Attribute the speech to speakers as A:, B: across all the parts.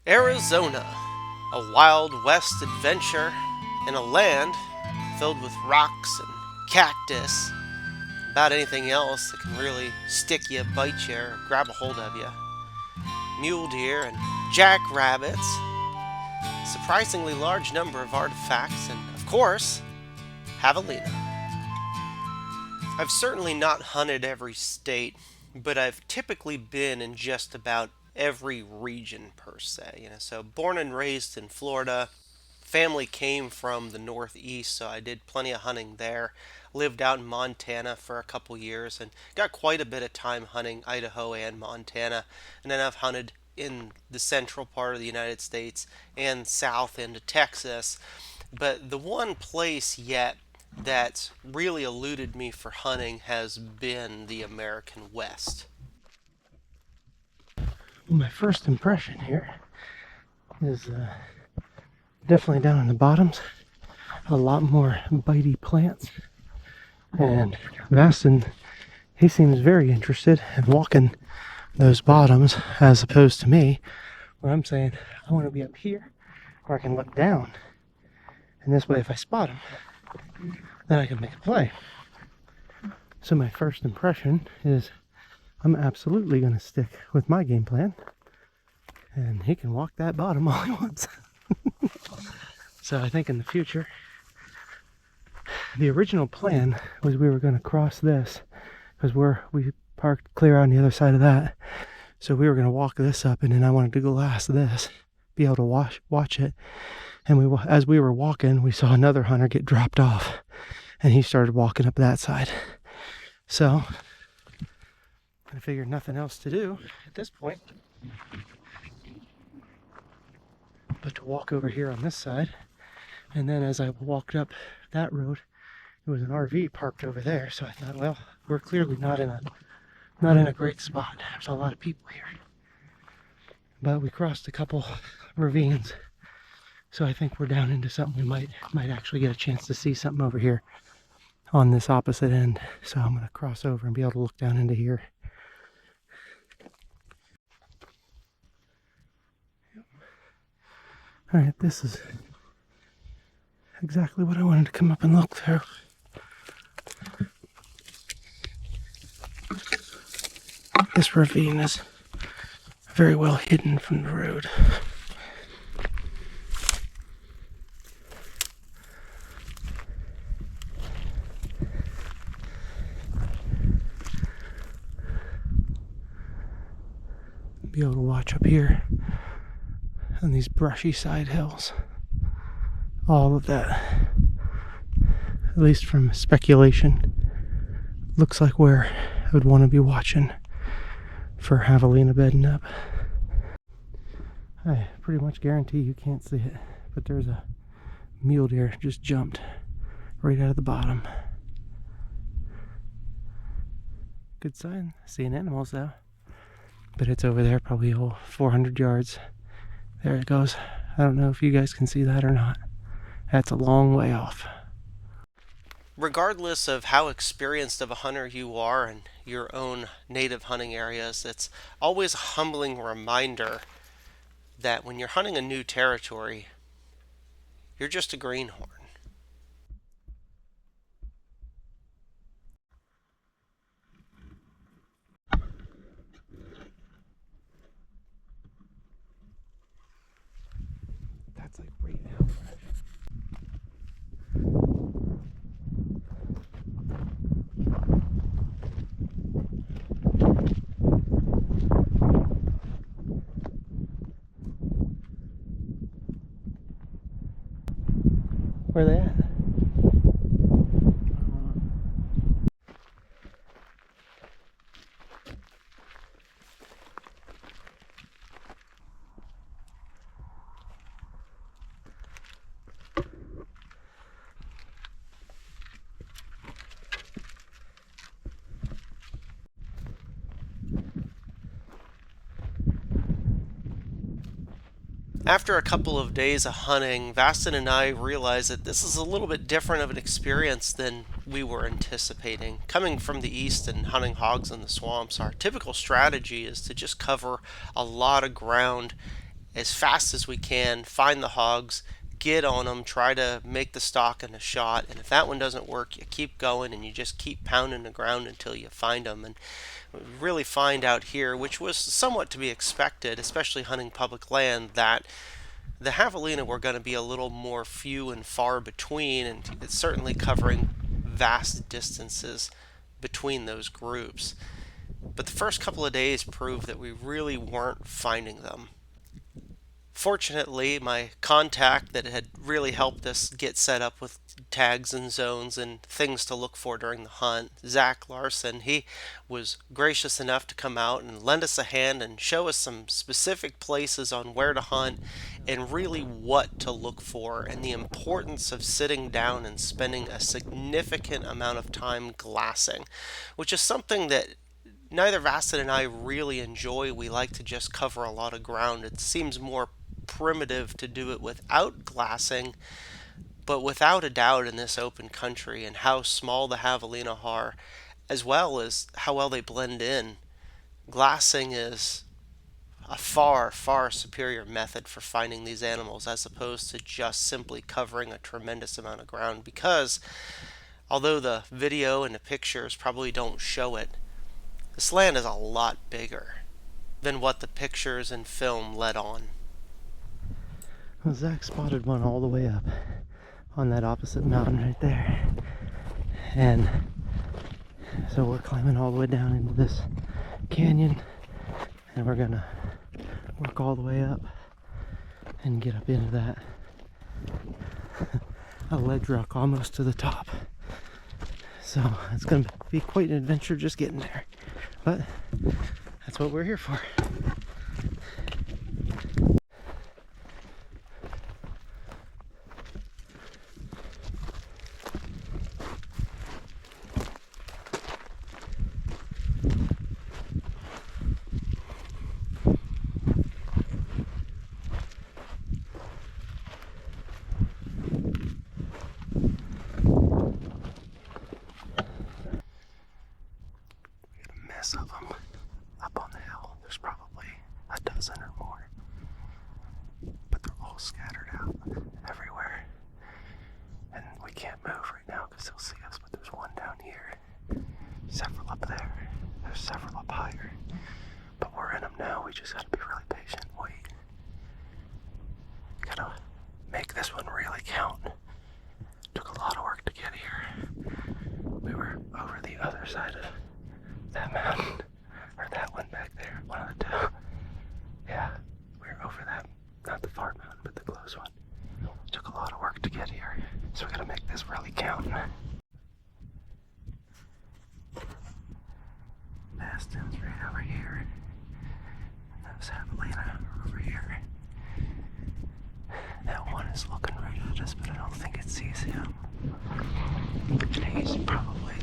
A: Arizona, a Wild West adventure in a land filled with rocks and cactus, about anything else that can really stick you, bite you, or grab a hold of you. Mule deer and jackrabbits, surprisingly large number of artifacts, and of course, Javelina. I've certainly not hunted every state, but I've typically been in just about every region per se. So born and raised in Florida, family came from the Northeast, so I did plenty of hunting there. Lived out in Montana for a couple years and got quite a bit of time hunting Idaho and Montana. And then I've hunted in the central part of the United States and south into Texas. But the one place yet that really eluded me for hunting has been the American West.
B: Well, my first impression here is definitely down in the bottoms. A lot more bitey plants. And Vastin, he seems very interested in walking those bottoms as opposed to me, where I'm saying I want to be up here where I can look down. And this way, if I spot him, then I can make a play. So my first impression is I'm absolutely going to stick with my game plan. And he can walk that bottom all he wants. So I think in the future, the original plan was we were going to cross this because we parked clear on the other side of that. So we were going to walk this up, and then I wanted to glass this, be able to watch it. And as we were walking, we saw another hunter get dropped off, and he started walking up that side. So I figured nothing else to do at this point but to walk over here on this side. And then as I walked up that road, there was an RV parked over there. So I thought, well, we're clearly not in a great spot. There's a lot of people here. But we crossed a couple ravines. So I think we're down into something. We might actually get a chance to see something over here on this opposite end. So I'm going to cross over and be able to look down into here. All right, this is exactly what I wanted to come up and look through. This ravine is very well hidden from the road. Be able to watch up here on these brushy side hills. All of that, at least from speculation, looks like where I would want to be watching for Javelina bedding up. I pretty much guarantee you can't see it, but there's a mule deer just jumped right out of the bottom. Good sign, seeing animals though. But it's over there, probably 400 yards. There it goes. I don't know if you guys can see that or not. That's a long way off.
A: Regardless of how experienced of a hunter you are in your own native hunting areas, it's always a humbling reminder that when you're hunting a new territory, you're just a greenhorn.
B: That's like right now. Where are they at?
A: After a couple of days of hunting, Vastin and I realized that this is a little bit different of an experience than we were anticipating. Coming from the east and hunting hogs in the swamps, our typical strategy is to just cover a lot of ground as fast as we can, find the hogs, get on them, try to make the stalk in a shot. And if that one doesn't work, you keep going and you just keep pounding the ground until you find them. And really find out here, which was somewhat to be expected, especially hunting public land, that the javelina were going to be a little more few and far between, and it's certainly covering vast distances between those groups. But the first couple of days proved that we really weren't finding them. Fortunately, my contact that had really helped us get set up with tags and zones and things to look for during the hunt, Zach Larson, he was gracious enough to come out and lend us a hand and show us some specific places on where to hunt and really what to look for, and the importance of sitting down and spending a significant amount of time glassing, which is something that neither Vastin and I really enjoy. We like to just cover a lot of ground. It seems more primitive to do it without glassing, but without a doubt in this open country and how small the javelina are, as well as how well they blend in, glassing is a far, far superior method for finding these animals as opposed to just simply covering a tremendous amount of ground. Because although the video and the pictures probably don't show it, this land is a lot bigger than what the pictures and film let on.
B: Well, Zach spotted one all the way up on that opposite mountain right there. And so we're climbing all the way down into this canyon, and we're gonna work all the way up and get up into that a ledge rock almost to the top. So it's gonna be quite an adventure just getting there, but that's what we're here for. Of them up on the hill. There's probably a dozen or more, but they're all scattered out everywhere, and we can't move right now because they'll see us. But there's one down here, several up there, there's several up higher, but we're in them now. We just gotta be really patient and wait. Gotta make this one really count. Took a lot of work to get here. We were over the other side of that mountain, or that one back there, one of the two. Yeah, we're over that, not the far mountain, but the close one. Took a lot of work to get here, so we gotta make this really count. Baston's right over here, and those Javelina are over here. That one is looking right at us, but I don't think it sees him. And he's probably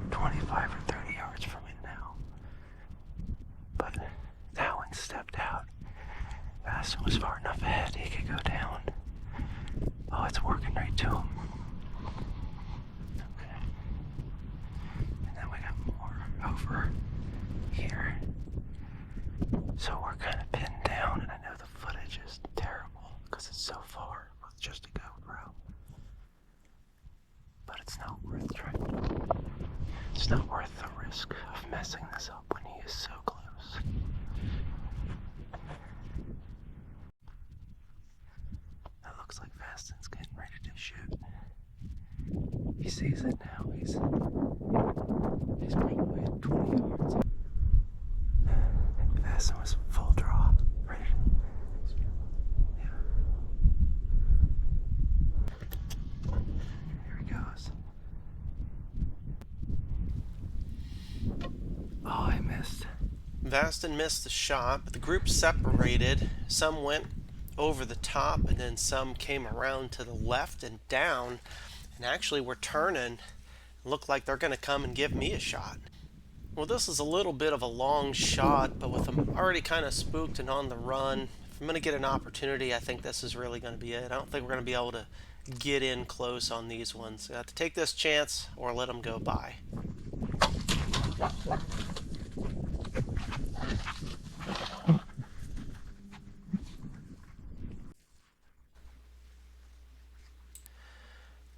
B: 25 or 30 yards from it now. But that one stepped out. Baston was far enough ahead he could go down. Oh, it's working right to him. Okay. And then we got more over here. So we're kind of pinned down, and I know the footage is terrible because it's so far with just a GoPro. But it's not worth trying. It's not worth the risk of messing this up when he is so close. That looks like Vaston's getting ready to shoot. He sees it now. He's probably at 20 yards. Vaston was full draw. Ready. Yeah. Here he goes. Oh, I missed.
A: Vastin missed the shot, but the group separated. Some went over the top, and then some came around to the left and down, and actually were turning. Looked like they're going to come and give me a shot. Well, this is a little bit of a long shot, but with them already kind of spooked and on the run, if I'm going to get an opportunity, I think this is really going to be it. I don't think we're going to be able to get in close on these ones. I have to take this chance or let them go by.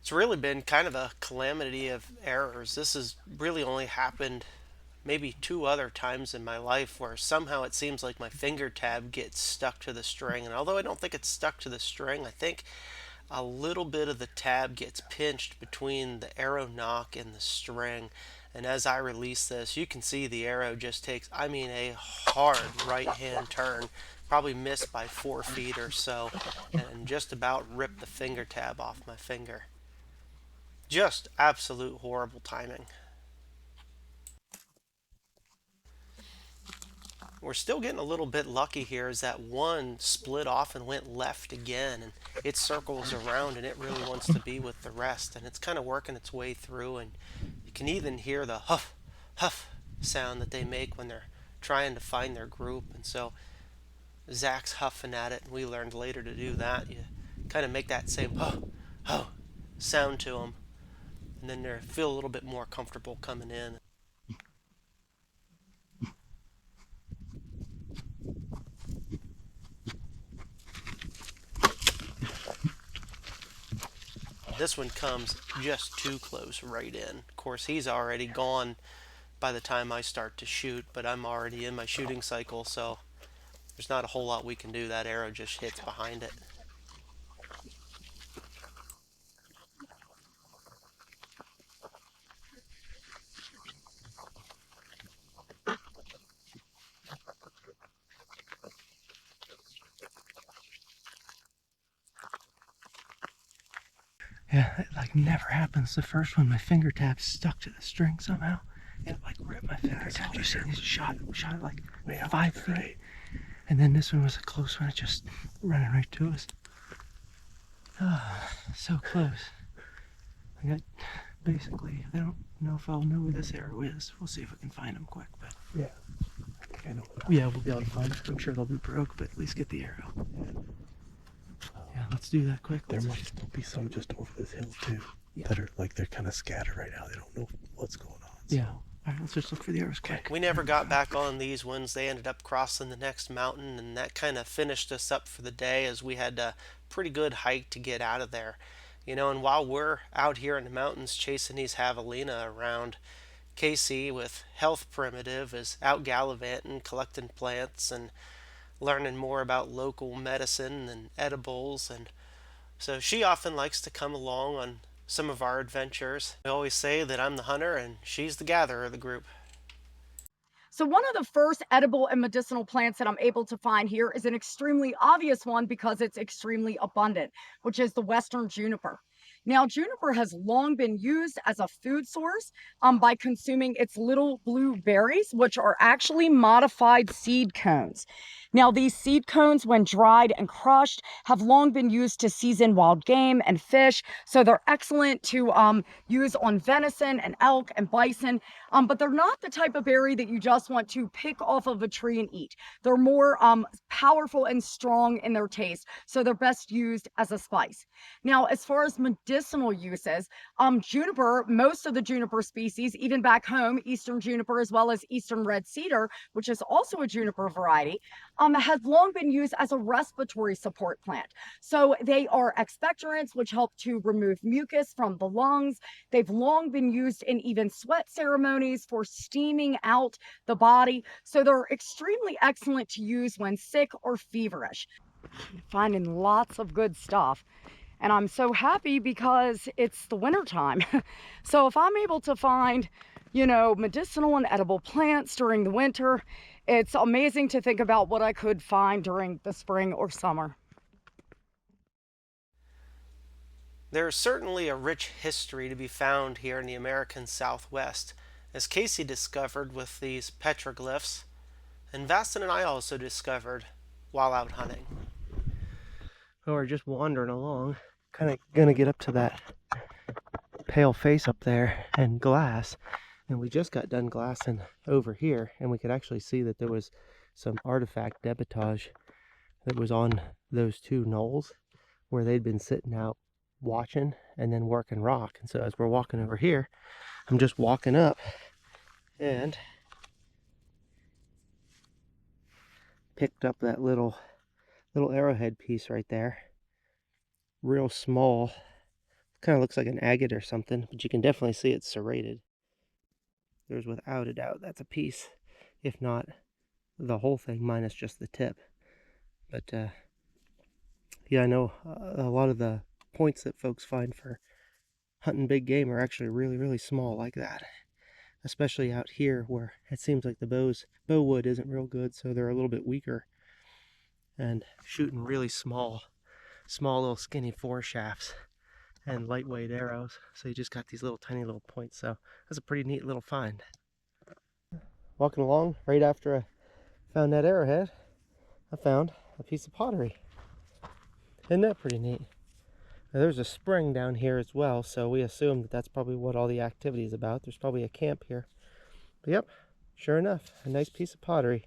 A: It's really been kind of a calamity of errors. This has really only happened maybe two other times in my life where somehow it seems like my finger tab gets stuck to the string. And although I don't think it's stuck to the string, I think a little bit of the tab gets pinched between the arrow nock and the string. And as I release this, you can see the arrow just takes, I mean, a hard right hand turn, probably missed by 4 feet or so, and just about ripped the finger tab off my finger. Just absolute horrible timing. We're still getting a little bit lucky here as that one split off and went left again, and it circles around and it really wants to be with the rest, and it's kind of working its way through, and you can even hear the huff huff sound that they make when they're trying to find their group. And so Zach's huffing at it, and we learned later to do that. You kind of make that same huh huh sound to them, and then they feel a little bit more comfortable coming in. This one comes just too close right in. Of course, he's already gone by the time I start to shoot, but I'm already in my shooting cycle, so there's not a whole lot we can do. That arrow just hits behind it.
B: Yeah, it like never happens. The first one, my finger tab stuck to the string somehow. It like ripped my finger tab. You see, it shot like 5 feet. Right. And then this one was a close one. It just running right to us. Oh, so close. I got basically, I don't know if I'll know where this arrow is. We'll see if we can find them quick. But yeah, I know. Yeah, we'll be able to find it. I'm sure they'll be broke, but at least get the arrow. Yeah, let's do that quick.
C: There must be some just over this hill too, that are like they're kind of scattered right now. They don't know what's going on. So.
B: Yeah. All right, let's just look for the arrows quick.
A: We never got back on these ones. They ended up crossing the next mountain, and that kind of finished us up for the day as we had a pretty good hike to get out of there. You know, and while we're out here in the mountains chasing these javelina around, Casey with Health Primitive is out gallivanting, collecting plants and learning more about local medicine and edibles, and so she often likes to come along on some of our adventures. I always say that I'm the hunter and she's the gatherer of the group.
D: So one of the first edible and medicinal plants that I'm able to find here is an extremely obvious one because it's extremely abundant, which is the Western juniper. Now, juniper has long been used as a food source by consuming its little blue berries, which are actually modified seed cones. Now, these seed cones, when dried and crushed, have long been used to season wild game and fish. So they're excellent to use on venison and elk and bison. But they're not the type of berry that you just want to pick off of a tree and eat. They're more powerful and strong in their taste. So they're best used as a spice. Now, as far as medicinal uses, juniper, most of the juniper species, even back home, eastern juniper as well as eastern red cedar, which is also a juniper variety, has long been used as a respiratory support plant. So they are expectorants, which help to remove mucus from the lungs. They've long been used in even sweat ceremonies for steaming out the body. So they're extremely excellent to use when sick or feverish. Finding lots of good stuff. And I'm so happy because it's the winter time. So if I'm able to find, you know, medicinal and edible plants during the winter, it's amazing to think about what I could find during the spring or summer.
A: There is certainly a rich history to be found here in the American Southwest, as Casey discovered with these petroglyphs, and Vastin and I also discovered while out hunting.
B: Well, we're just wandering along, kind of gonna get up to that pale face up there and glass, and we just got done glassing over here, and we could actually see that there was some artifact debitage that was on those two knolls where they'd been sitting out watching and then working rock. And so as we're walking over here, I'm just walking up and picked up that little arrowhead piece right there, real small, Kind of looks like an agate or something, but you can definitely see it's serrated. There's without a doubt that's a piece, if not the whole thing, minus just the tip. But yeah, I know a lot of the points that folks find for hunting big game are actually really, really small like that. Especially out here where it seems like the bow wood isn't real good, so they're a little bit weaker. And shooting really small little skinny foreshafts and lightweight arrows. So you just got these little tiny little points. So that's a pretty neat little find. Walking along right after I found that arrowhead, I found a piece of pottery. Isn't that pretty neat? Now, there's a spring down here as well, so we assume that that's probably what all the activity is about. There's probably a camp here. But yep, sure enough, a nice piece of pottery.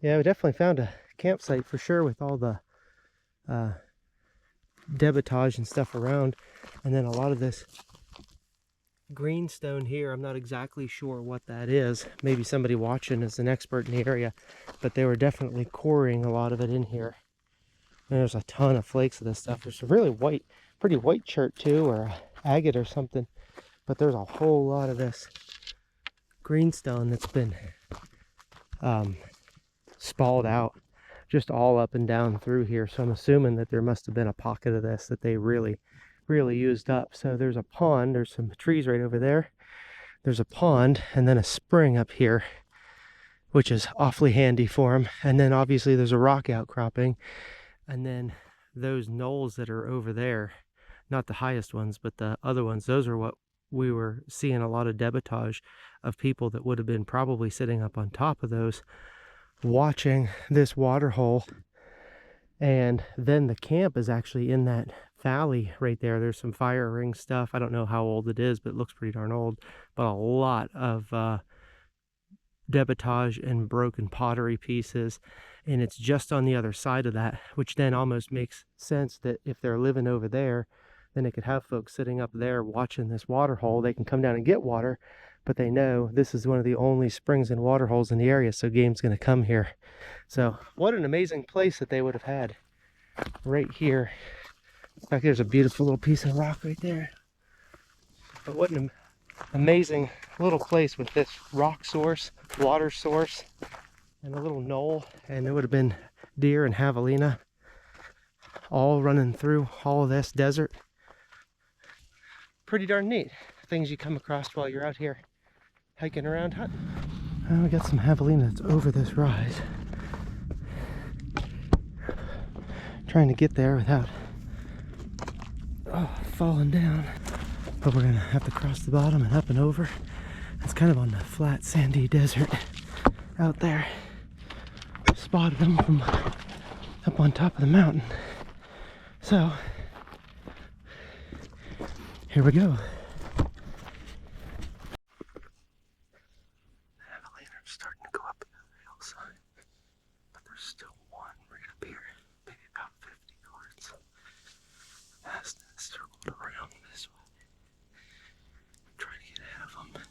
B: Yeah, we definitely found a campsite for sure with all the debitage and stuff around. And then a lot of this greenstone here, I'm not exactly sure what that is. Maybe somebody watching is an expert in the area, but they were definitely quarrying a lot of it in here. And there's a ton of flakes of this stuff. There's a really white, pretty white chert too, or agate or something. But there's a whole lot of this greenstone that's been spalled out just all up and down through here. So I'm assuming that there must have been a pocket of this that they really used up. So there's a pond, there's some trees right over there. There's a pond and then a spring up here, which is awfully handy for them. And then obviously there's a rock outcropping. And then those knolls that are over there, not the highest ones, but the other ones, those are what we were seeing a lot of debitage of people that would have been probably sitting up on top of those watching this water hole. And then the camp is actually in that valley right there. There's some fire ring stuff. I don't know how old it is, but it looks pretty darn old. But a lot of debitage and broken pottery pieces, and it's just on the other side of that, which then almost makes sense that if they're living over there, then they could have folks sitting up there watching this water hole. They can come down and get water, but they know this is one of the only springs and water holes in the area, so game's going to come here. So what an amazing place that they would have had right here. In fact, there's a beautiful little piece of rock right there. But what an amazing little place with this rock source, water source, and a little knoll. And it would have been deer and javelina all running through all of this desert. Pretty darn neat things you come across while you're out here hiking around hunting. We got some javelina that's over this rise. Trying to get there without falling down. But we're gonna have to cross the bottom and up and over. It's kind of on the flat sandy desert out there. Spotted them from up on top of the mountain. So here we go. Javelina are starting to go up the hillside, but there's still one right up here, maybe about 50 yards. As it circled around this way, I'm trying to get ahead of them.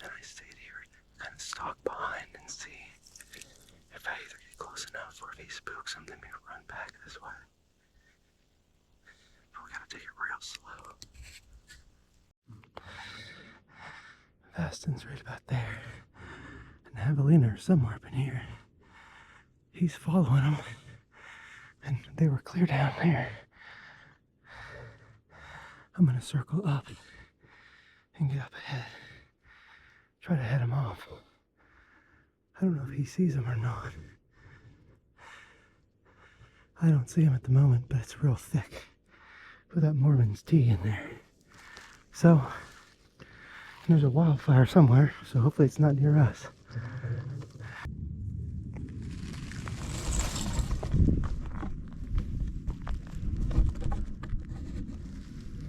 B: And I stayed here and kind of stalk behind and see if I either get close enough or if he spooks them, then we run back this way. But we gotta take it real slow. Vaston's right about there. And Javelina are somewhere up in here. He's following them. And they were clear down there. I'm gonna circle up and get up ahead. Try to head him off. I don't know if he sees him or not. I don't see him at the moment, but it's real thick. Put that Mormon's tea in there. So, there's a wildfire somewhere, so hopefully it's not near us.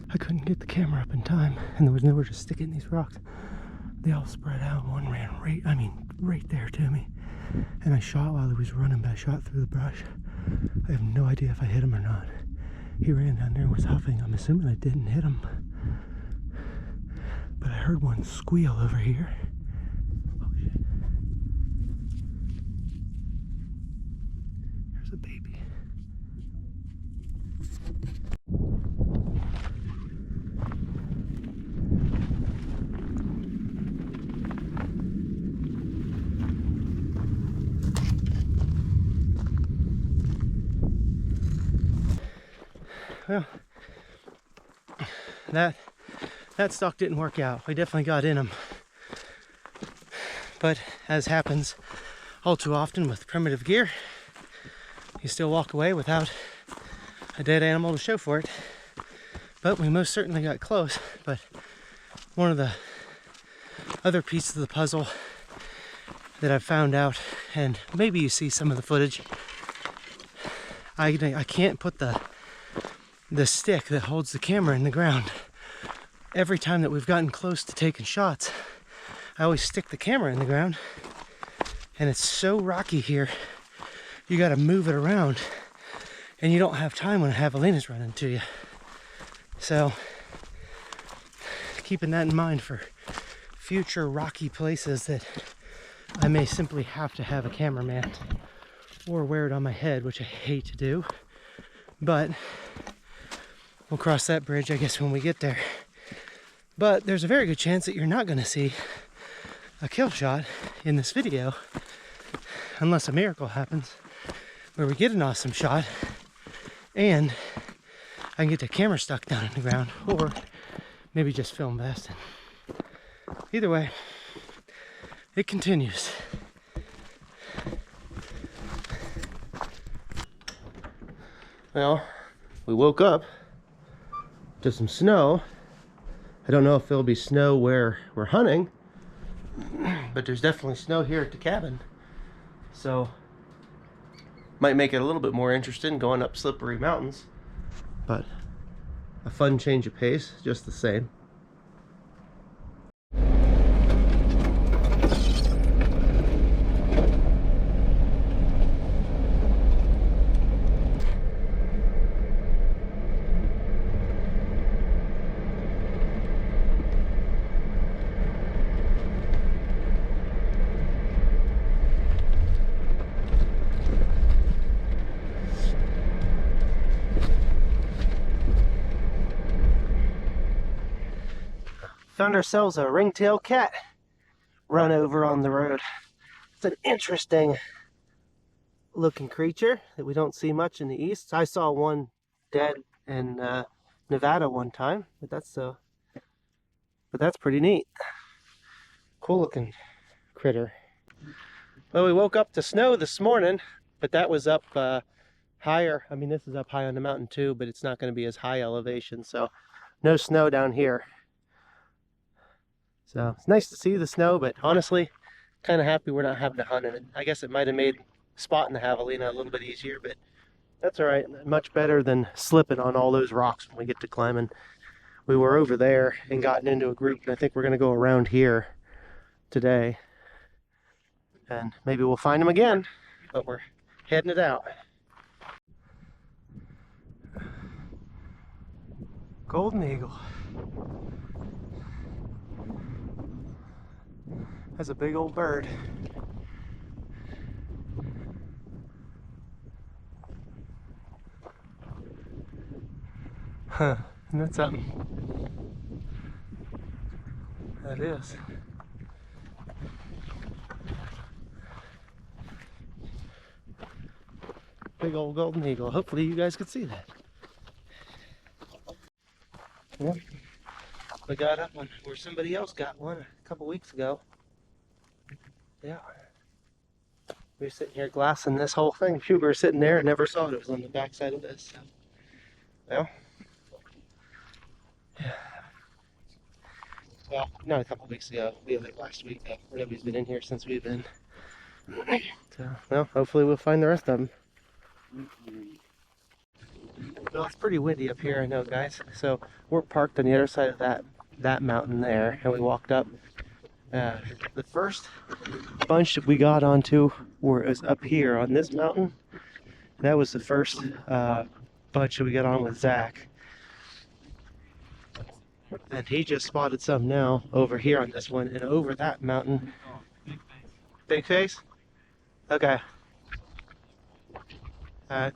B: I couldn't get the camera up in time, and there was nowhere to stick it in these rocks. They all spread out. One ran right there to me. And I shot while he was running, but I shot through the brush. I have no idea if I hit him or not. He ran down there and was huffing. I'm assuming I didn't hit him. But I heard one squeal over here. Oh shit. There's a baby. well, that stalk didn't work out. We definitely got in him. But as happens all too often with primitive gear, you still walk away without a dead animal to show for it. But we most certainly got close. But one of the other pieces of the puzzle that I've found out, and maybe you see some of the footage, I can't put the stick that holds the camera in the ground. Every time that we've gotten close to taking shots, I always stick the camera in the ground, and it's so rocky here, you got to move it around, and you don't have time when a javelina's running to you. So keeping that in mind for future rocky places that I may simply have to have a cameraman or wear it on my head, which I hate to do, but we'll cross that bridge, I guess, when we get there. But there's a very good chance that you're not going to see a kill shot in this video unless a miracle happens where we get an awesome shot and I can get the camera stuck down in the ground, or maybe just film Baston. Either way, it continues. Well, we woke up to some snow. I don't know if there'll be snow where we're hunting, but there's definitely snow here at the cabin. So, might make it a little bit more interesting going up slippery mountains, but a fun change of pace, just the same. Found ourselves a ringtail cat run over on the road. It's an interesting looking creature that we don't see much in the east. I saw one dead in Nevada one time, but that's pretty neat. Cool looking critter. Well, we woke up to snow this morning, but that was up higher. I mean, this is up high on the mountain too, but it's not going to be as high elevation, so no snow down here. So it's nice to see the snow, but honestly, kind of happy we're not having to hunt in it. I guess it might have made spotting the javelina a little bit easier, but that's all right. Much better than slipping on all those rocks when we get to climbing. We were over there and gotten into a group, and I think we're going to go around here today. And maybe we'll find them again, but we're heading it out. Golden eagle. That's a big old bird. Huh, isn't that something? That is. Big old golden eagle. Hopefully you guys could see that. Well, we got up on where somebody else got one a couple weeks ago. Yeah. We were sitting here glassing this whole thing. Shoot, we were sitting there and never saw it. It was on the back side of this. So. Well, yeah. Well, not a couple weeks ago. We had it last week. Nobody's been in here since we've been. So, well, hopefully we'll find the rest of them. Well, it's pretty windy up here, I know, guys. So we're parked on the other side of that mountain there, and we walked up. The first bunch that we got onto was up here on this mountain. That was the first bunch that we got on with Zach. And he just spotted some now over here on this one, and over that mountain. Big face? Okay. And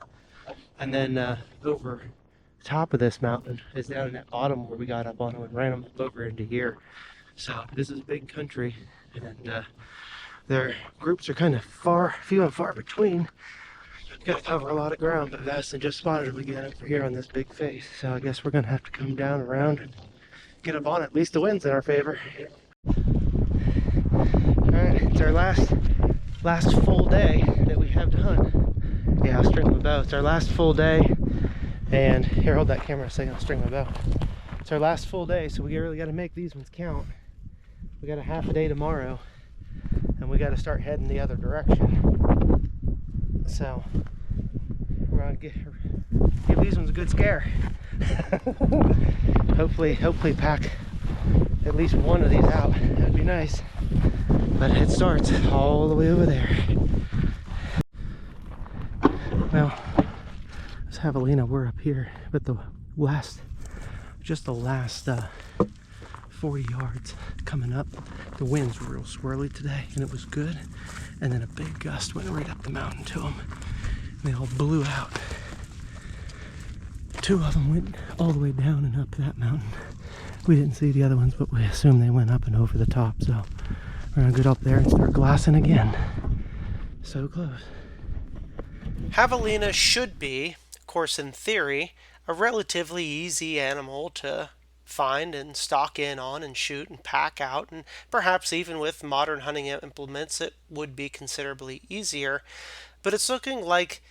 B: then over top of this mountain is down in that bottom where we got up on and ran them over into here. So this is big country, and their groups are kind of few and far between. Gotta cover a lot of ground, but Vastin just spotted him again over here on this big face. So I guess we're gonna have to come down around and get up on it. At least the wind's in our favor. Alright, it's our last full day that we have to hunt. Yeah, I'll string my bow. It's our last full day. And here, hold that camera a second, I'll string my bow. It's our last full day, so we really gotta make these ones count. We got a half a day tomorrow, and we gotta start heading the other direction. So we're gonna give these ones a good scare. hopefully pack at least one of these out. That'd be nice. But it starts all the way over there. Well, this Javelina, we're up here, but just the last 40 yards coming up, the wind's real swirly today, and it was good. And then a big gust went right up the mountain to them. They all blew out. Two of them went all the way down and up that mountain. We didn't see the other ones, but we assume they went up and over the top. So we're gonna get up there and start glassing again. So close.
A: Javelina should be, of course in theory, a relatively easy animal to find and stalk in on and shoot and pack out, and perhaps even with modern hunting implements it would be considerably easier. But it's looking like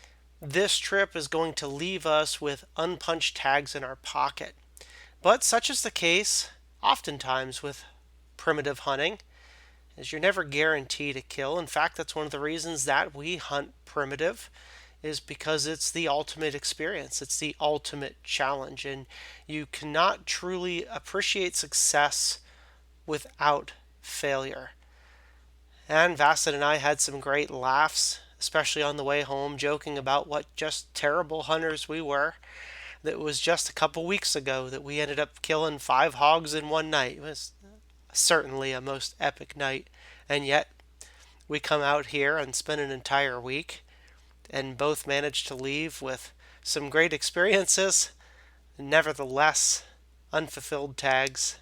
A: this trip is going to leave us with unpunched tags in our pocket. But such is the case oftentimes with primitive hunting, as you're never guaranteed a kill. In fact, that's one of the reasons that we hunt primitive, is because it's the ultimate experience. It's the ultimate challenge, and you cannot truly appreciate success without failure. And Vastin and I had some great laughs, especially on the way home, joking about what just terrible hunters we were. That was just a couple weeks ago that we ended up killing 5 hogs in one night. It was certainly a most epic night, and yet we come out here and spend an entire week and both managed to leave with some great experiences, nevertheless unfulfilled tags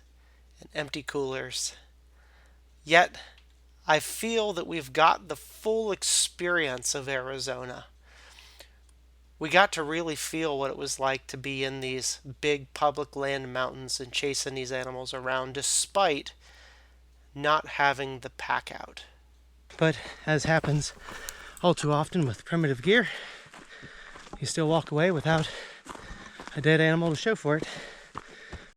A: and empty coolers. Yet I feel that we've got the full experience of Arizona. We got to really feel what it was like to be in these big public land mountains and chasing these animals around despite not having the pack out.
B: But as happens all too often with primitive gear, you still walk away without a dead animal to show for it.